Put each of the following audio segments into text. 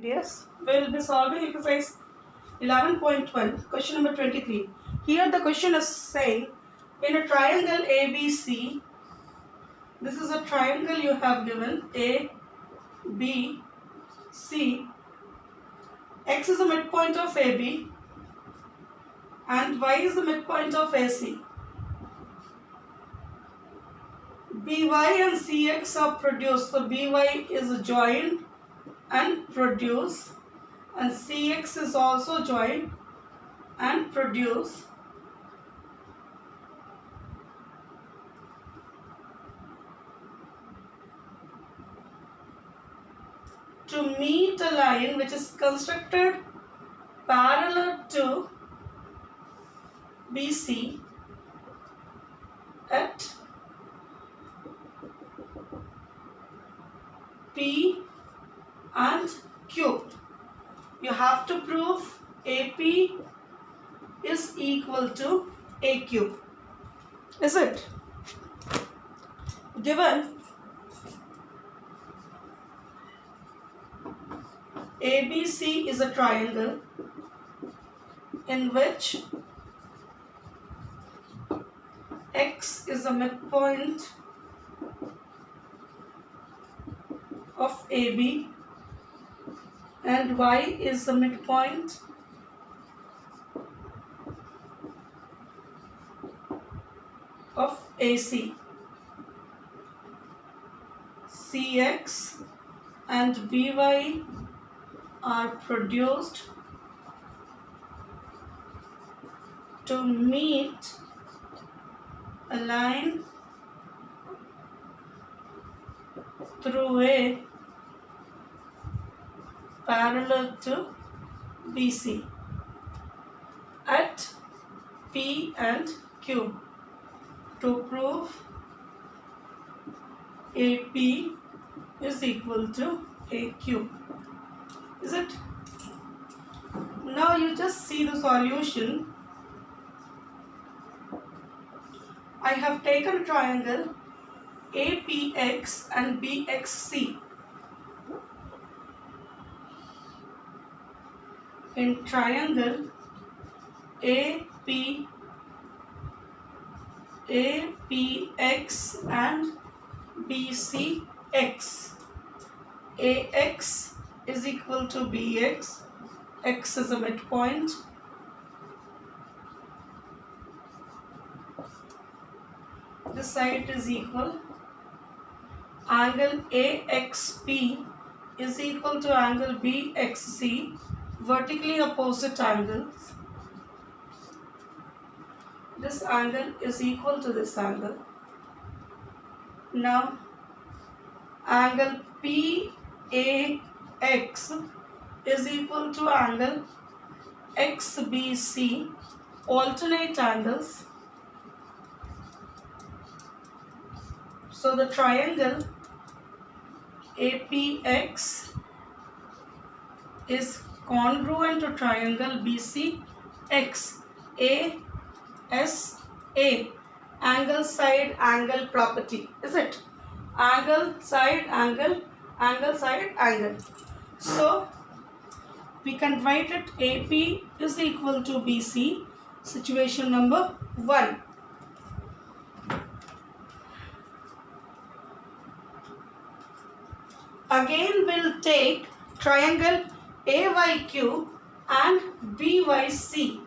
Yes, we will be solving exercise 11.1, question number 23. Here the question is saying, in a triangle ABC, this is a triangle you have given, A, B, C, X is the midpoint of AB and Y is the midpoint of AC. BY and CX are produced, so BY is joined and produce, and CX is also joined and produce. To meet a line which is constructed parallel to BC at P and Q. You have to prove AP is equal to AQ. Is it? Given ABC is a triangle in which X is the midpoint of AB and Y is the midpoint of AC. CX and BY are produced to meet a line through A parallel to BC at P and Q. To prove AP is equal to AQ. Is it? Now you just see the solution. I have taken a triangle APX and BXC. In triangle APX and BCX, AX is equal to BX, X is a midpoint, this side is equal, angle AXP is equal to angle BXC, vertically opposite angles. This angle is equal to this angle. Now angle PAX is equal to angle XBC, alternate angles. So the triangle APX is congruent to triangle BCX. ASA, angle side angle property. Is it? Angle side angle, angle side angle. So we can write it AP is equal to BC, situation number 1. Again we'll take triangle AYQ and BYC.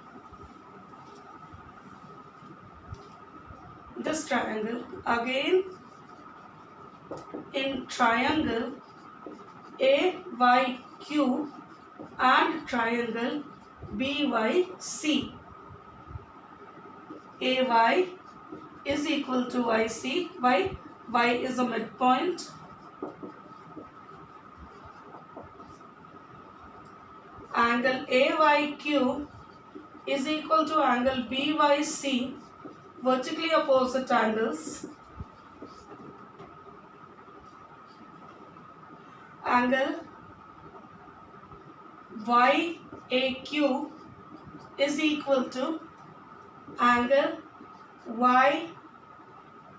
This triangle, again in triangle AYQ and triangle BYC. AY is equal to YC, Y is a midpoint. Angle AYQ is equal to angle BYC, vertically opposite angles. Angle YAQ is equal to angle Y,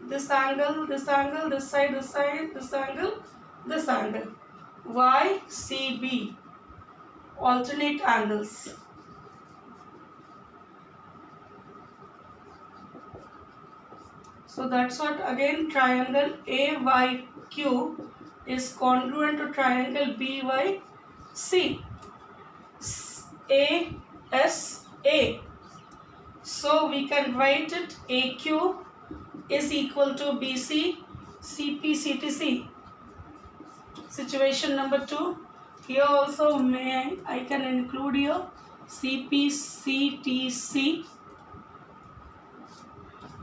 this angle, this angle, this side, this side, this angle, this angle, YCB. alternate angles. So that's what, again, triangle AYQ is congruent to triangle BYC. ASA. So we can write it AQ is equal to BC CP CTC. Situation number 2. Here also I can include here CP CTC.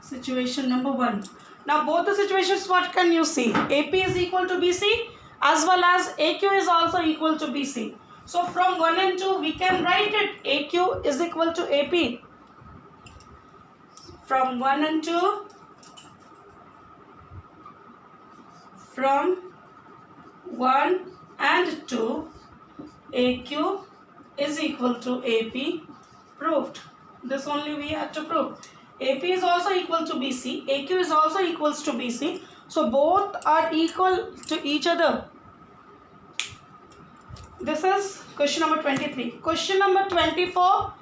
Situation number 1. Now both the situations, what can you see? AP is equal to BC as well as AQ is also equal to BC. So from 1 and 2 we can write it AQ is equal to AP. From 1 and 2, from 1 and 2, AQ is equal to AP. Proved. This only we have to prove. AP is also equal to BC. AQ is also equals to BC. So both are equal to each other. This is question number 23. Question number 24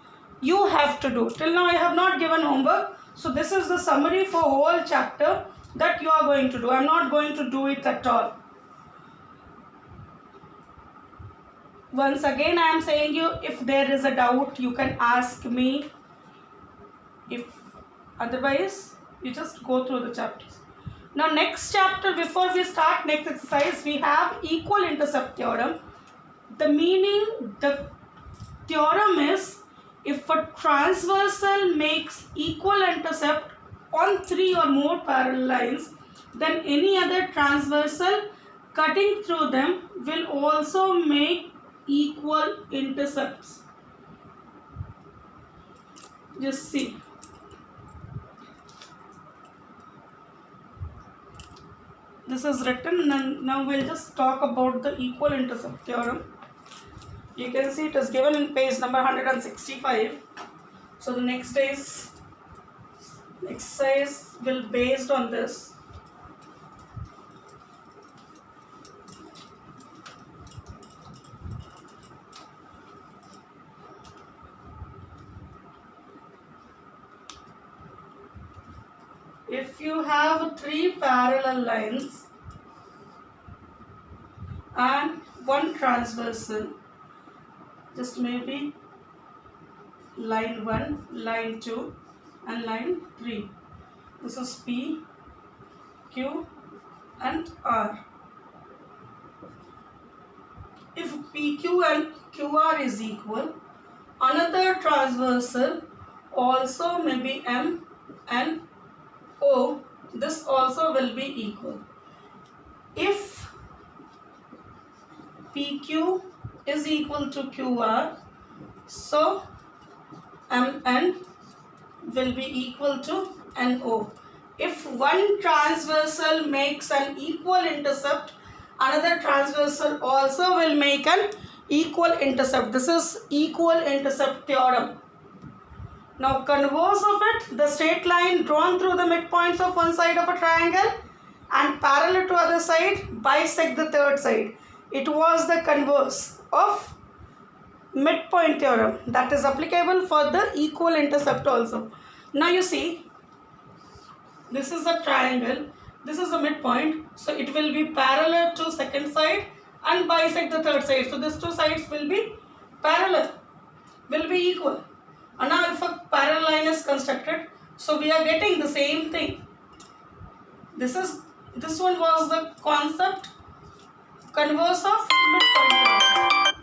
you have to do. Till now I have not given homework. So this is the summary for whole chapter that you are going to do. I am not going to do it at all. Once again I am saying you, if there is a doubt you can ask me. If otherwise you just go through the chapters. Now next chapter, before we start next exercise, we have equal intercept theorem. The meaning, the theorem is, if a transversal makes equal intercept on 3 or more parallel lines, then any other transversal cutting through them will also make equal intercepts. Just see. This is written, and now we'll just talk about the equal intercept theorem. You can see it is given in page number 165. So the next day's exercise will be based on this. If you have 3 parallel lines and 1 transversal, just maybe line 1, line 2 and line 3. This is P, Q and R. If PQ and QR is equal, another transversal also may be M and O. This also will be equal. If PQ is equal to QR, so MN will be equal to NO. If one transversal makes an equal intercept, another transversal also will make an equal intercept. This is equal intercept theorem. Now converse of it, the straight line drawn through the midpoints of one side of a triangle and parallel to other side bisect the third side. It was the converse of midpoint theorem that is applicable for the equal intercept also. Now you see, this is a triangle, this is a midpoint, so it will be parallel to second side and bisect the third side. So these two sides will be parallel, will be equal. And now if a parallel line is constructed, so we are getting the same thing. This one was the concept converse of midpoint theorem.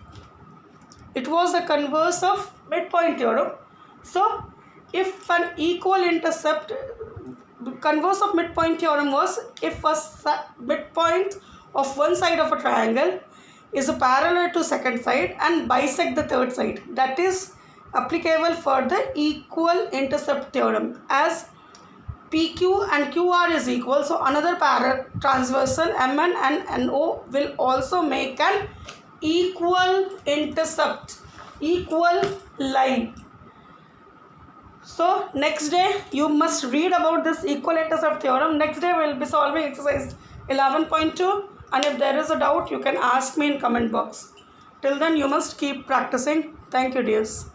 It was the converse of midpoint theorem. So if an equal intercept, converse of midpoint theorem was if a midpoint of one side of a triangle is a parallel to second side and bisect the third side. That is applicable for the equal intercept theorem, as PQ and QR is equal, so another transversal MN and NO will also make an equal intercept, equal line. So next day you must read about this equal intercept theorem. Next day we will be solving exercise 11.2, and if there is a doubt you can ask me in comment box. Till then, you must keep practicing. Thank you, dears.